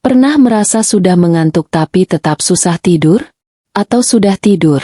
Pernah merasa sudah mengantuk tapi tetap susah tidur? Atau sudah tidur,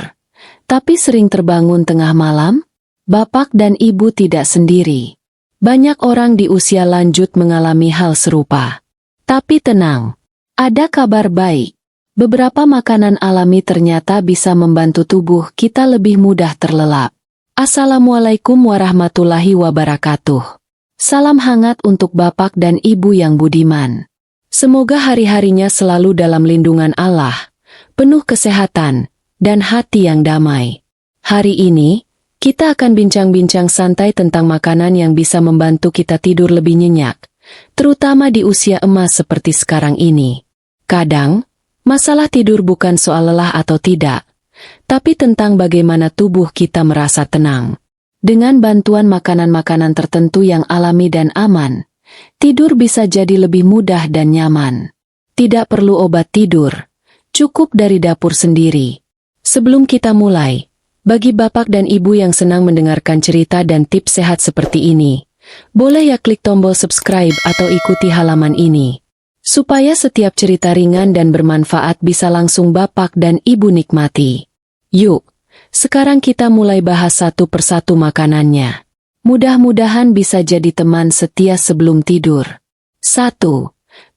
tapi sering terbangun tengah malam? Bapak dan ibu tidak sendiri. Banyak orang di usia lanjut mengalami hal serupa. Tapi tenang, ada kabar baik. Beberapa makanan alami ternyata bisa membantu tubuh kita lebih mudah terlelap. Assalamualaikum warahmatullahi wabarakatuh. Salam hangat untuk Bapak dan Ibu yang budiman. Semoga hari-harinya selalu dalam lindungan Allah, penuh kesehatan, dan hati yang damai. Hari ini, kita akan bincang-bincang santai tentang makanan yang bisa membantu kita tidur lebih nyenyak, terutama di usia emas seperti sekarang ini. Kadang, masalah tidur bukan soal lelah atau tidak, tapi tentang bagaimana tubuh kita merasa tenang. Dengan bantuan makanan-makanan tertentu yang alami dan aman, tidur bisa jadi lebih mudah dan nyaman. Tidak perlu obat tidur, cukup dari dapur sendiri. Sebelum kita mulai, bagi Bapak dan Ibu yang senang mendengarkan cerita dan tips sehat seperti ini, boleh ya klik tombol subscribe atau ikuti halaman ini, supaya setiap cerita ringan dan bermanfaat bisa langsung Bapak dan Ibu nikmati. Yuk, sekarang kita mulai bahas satu persatu makanannya. Mudah-mudahan bisa jadi teman setia sebelum tidur. 1.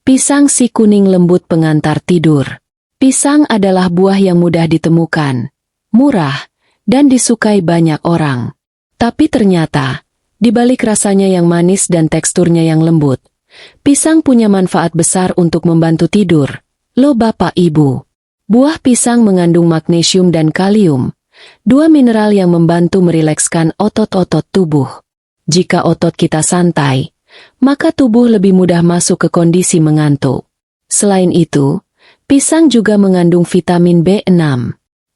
Pisang si kuning lembut pengantar tidur. Pisang adalah buah yang mudah ditemukan, murah, dan disukai banyak orang. Tapi ternyata, di balik rasanya yang manis dan teksturnya yang lembut, pisang punya manfaat besar untuk membantu tidur. Loh Bapak Ibu, buah pisang mengandung magnesium dan kalium, dua mineral yang membantu merilekskan otot-otot tubuh. Jika otot kita santai, maka tubuh lebih mudah masuk ke kondisi mengantuk. Selain itu, pisang juga mengandung vitamin B6.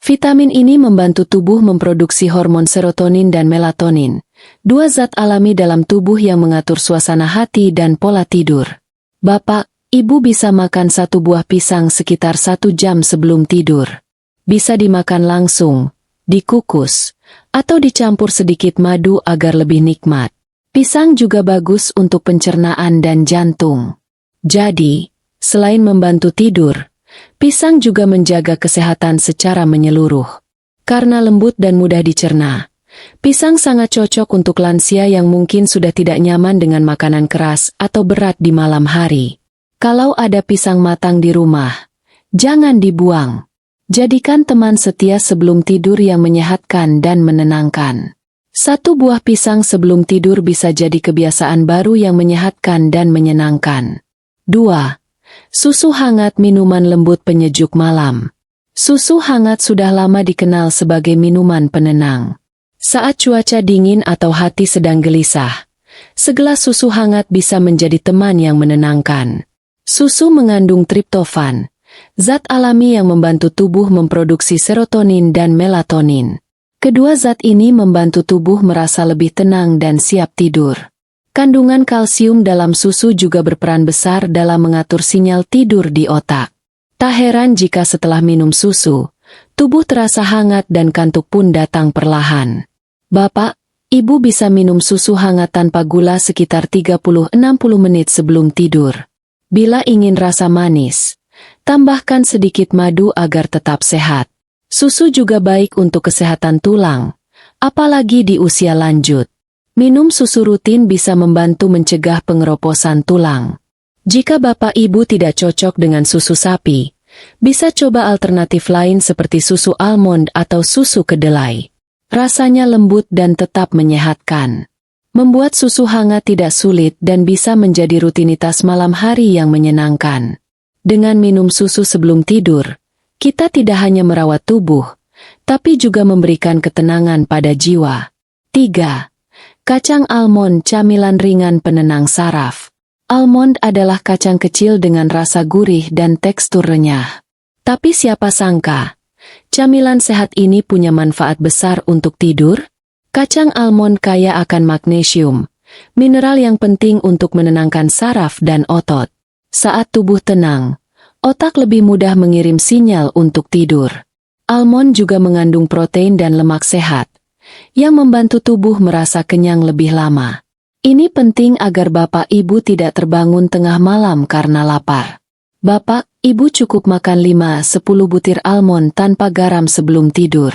Vitamin ini membantu tubuh memproduksi hormon serotonin dan melatonin, dua zat alami dalam tubuh yang mengatur suasana hati dan pola tidur. Bapak, Ibu bisa makan satu buah pisang sekitar 1 jam sebelum tidur. Bisa dimakan langsung, dikukus, atau dicampur sedikit madu agar lebih nikmat. Pisang juga bagus untuk pencernaan dan jantung. Jadi, selain membantu tidur, pisang juga menjaga kesehatan secara menyeluruh. Karena lembut dan mudah dicerna, pisang sangat cocok untuk lansia yang mungkin sudah tidak nyaman dengan makanan keras atau berat di malam hari. Kalau ada pisang matang di rumah, jangan dibuang. Jadikan teman setia sebelum tidur yang menyehatkan dan menenangkan. Satu buah pisang sebelum tidur bisa jadi kebiasaan baru yang menyehatkan dan menyenangkan. 2. Susu hangat minuman lembut penyejuk malam. Susu hangat sudah lama dikenal sebagai minuman penenang. Saat cuaca dingin atau hati sedang gelisah, segelas susu hangat bisa menjadi teman yang menenangkan. Susu mengandung triptofan, zat alami yang membantu tubuh memproduksi serotonin dan melatonin. Kedua zat ini membantu tubuh merasa lebih tenang dan siap tidur. Kandungan kalsium dalam susu juga berperan besar dalam mengatur sinyal tidur di otak. Tak heran jika setelah minum susu, tubuh terasa hangat dan kantuk pun datang perlahan. Bapak, Ibu bisa minum susu hangat tanpa gula sekitar 30-60 menit sebelum tidur. Bila ingin rasa manis, tambahkan sedikit madu agar tetap sehat. Susu juga baik untuk kesehatan tulang, apalagi di usia lanjut. Minum susu rutin bisa membantu mencegah pengeroposan tulang. Jika Bapak Ibu tidak cocok dengan susu sapi, bisa coba alternatif lain seperti susu almond atau susu kedelai. Rasanya lembut dan tetap menyehatkan. Membuat susu hangat tidak sulit dan bisa menjadi rutinitas malam hari yang menyenangkan. Dengan minum susu sebelum tidur, kita tidak hanya merawat tubuh, tapi juga memberikan ketenangan pada jiwa. 3. Kacang almond camilan ringan penenang saraf. Almond adalah kacang kecil dengan rasa gurih dan tekstur renyah. Tapi siapa sangka, camilan sehat ini punya manfaat besar untuk tidur? Kacang almond kaya akan magnesium, mineral yang penting untuk menenangkan saraf dan otot. Saat tubuh tenang, otak lebih mudah mengirim sinyal untuk tidur. Almond juga mengandung protein dan lemak sehat, yang membantu tubuh merasa kenyang lebih lama. Ini penting agar Bapak Ibu tidak terbangun tengah malam karena lapar. Bapak, Ibu cukup makan 5-10 butir almond tanpa garam sebelum tidur.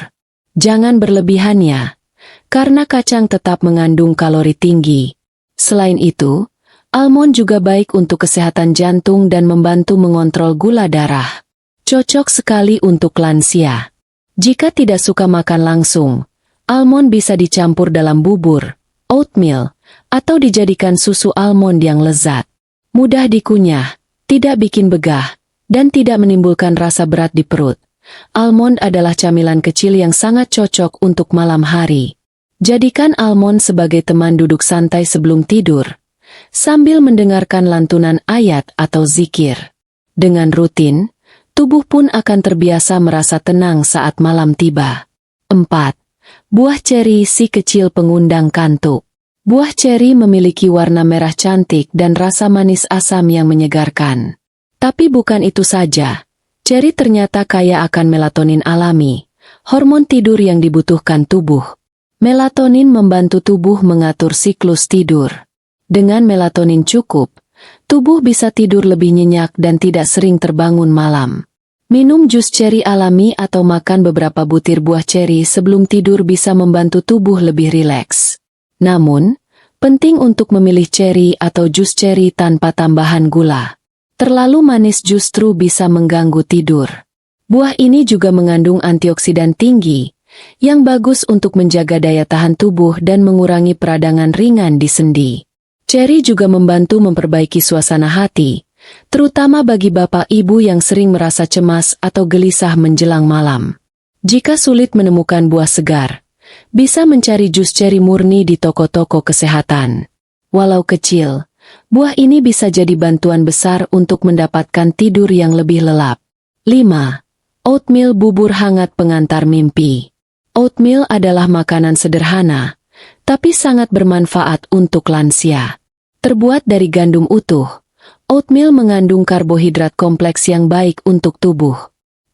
Jangan berlebihan ya, karena kacang tetap mengandung kalori tinggi. Selain itu, almond juga baik untuk kesehatan jantung dan membantu mengontrol gula darah. Cocok sekali untuk lansia. Jika tidak suka makan langsung, almond bisa dicampur dalam bubur, oatmeal, atau dijadikan susu almond yang lezat. Mudah dikunyah, tidak bikin begah, dan tidak menimbulkan rasa berat di perut. Almond adalah camilan kecil yang sangat cocok untuk malam hari. Jadikan almond sebagai teman duduk santai sebelum tidur, sambil mendengarkan lantunan ayat atau zikir. Dengan rutin, tubuh pun akan terbiasa merasa tenang saat malam tiba. 4. Buah ceri si kecil pengundang kantuk. Buah ceri memiliki warna merah cantik dan rasa manis asam yang menyegarkan. Tapi bukan itu saja. Ceri ternyata kaya akan melatonin alami, hormon tidur yang dibutuhkan tubuh. Melatonin membantu tubuh mengatur siklus tidur. Dengan melatonin cukup, tubuh bisa tidur lebih nyenyak dan tidak sering terbangun malam. Minum jus ceri alami atau makan beberapa butir buah ceri sebelum tidur bisa membantu tubuh lebih rileks. Namun, penting untuk memilih ceri atau jus ceri tanpa tambahan gula. Terlalu manis justru bisa mengganggu tidur. Buah ini juga mengandung antioksidan tinggi, yang bagus untuk menjaga daya tahan tubuh dan mengurangi peradangan ringan di sendi. Ceri juga membantu memperbaiki suasana hati, terutama bagi bapak ibu yang sering merasa cemas atau gelisah menjelang malam. Jika sulit menemukan buah segar, bisa mencari jus ceri murni di toko-toko kesehatan. Walau kecil, buah ini bisa jadi bantuan besar untuk mendapatkan tidur yang lebih lelap. 5. Oatmeal bubur hangat pengantar mimpi. Oatmeal adalah makanan sederhana, tapi sangat bermanfaat untuk lansia. Terbuat dari gandum utuh, oatmeal mengandung karbohidrat kompleks yang baik untuk tubuh.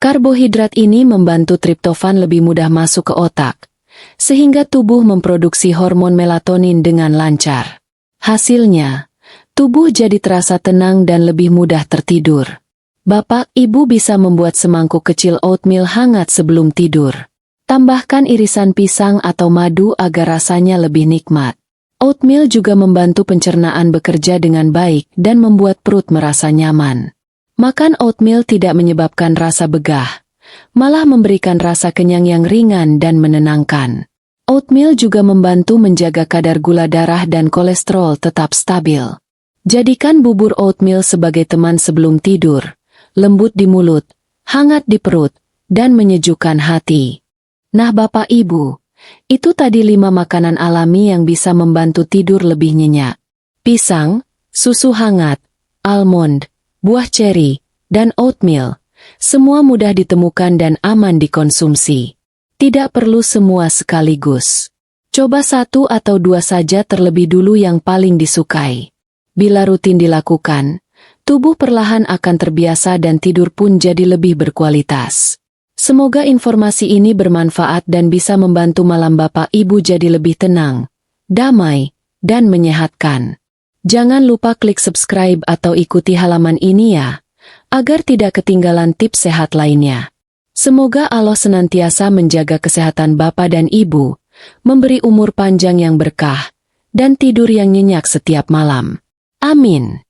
Karbohidrat ini membantu triptofan lebih mudah masuk ke otak, sehingga tubuh memproduksi hormon melatonin dengan lancar. Hasilnya, tubuh jadi terasa tenang dan lebih mudah tertidur. Bapak, Ibu bisa membuat semangkuk kecil oatmeal hangat sebelum tidur. Tambahkan irisan pisang atau madu agar rasanya lebih nikmat. Oatmeal juga membantu pencernaan bekerja dengan baik dan membuat perut merasa nyaman. Makan oatmeal tidak menyebabkan rasa begah, malah memberikan rasa kenyang yang ringan dan menenangkan. Oatmeal juga membantu menjaga kadar gula darah dan kolesterol tetap stabil. Jadikan bubur oatmeal sebagai teman sebelum tidur, lembut di mulut, hangat di perut, dan menyejukkan hati. Nah Bapak Ibu, itu tadi 5 makanan alami yang bisa membantu tidur lebih nyenyak. Pisang, susu hangat, almond, buah ceri, dan oatmeal, semua mudah ditemukan dan aman dikonsumsi. Tidak perlu semua sekaligus. Coba 1 atau 2 saja terlebih dulu yang paling disukai. Bila rutin dilakukan, tubuh perlahan akan terbiasa dan tidur pun jadi lebih berkualitas. Semoga informasi ini bermanfaat dan bisa membantu malam Bapak Ibu jadi lebih tenang, damai, dan menyehatkan. Jangan lupa klik subscribe atau ikuti halaman ini ya, agar tidak ketinggalan tips sehat lainnya. Semoga Allah senantiasa menjaga kesehatan Bapak dan Ibu, memberi umur panjang yang berkah, dan tidur yang nyenyak setiap malam. Amin.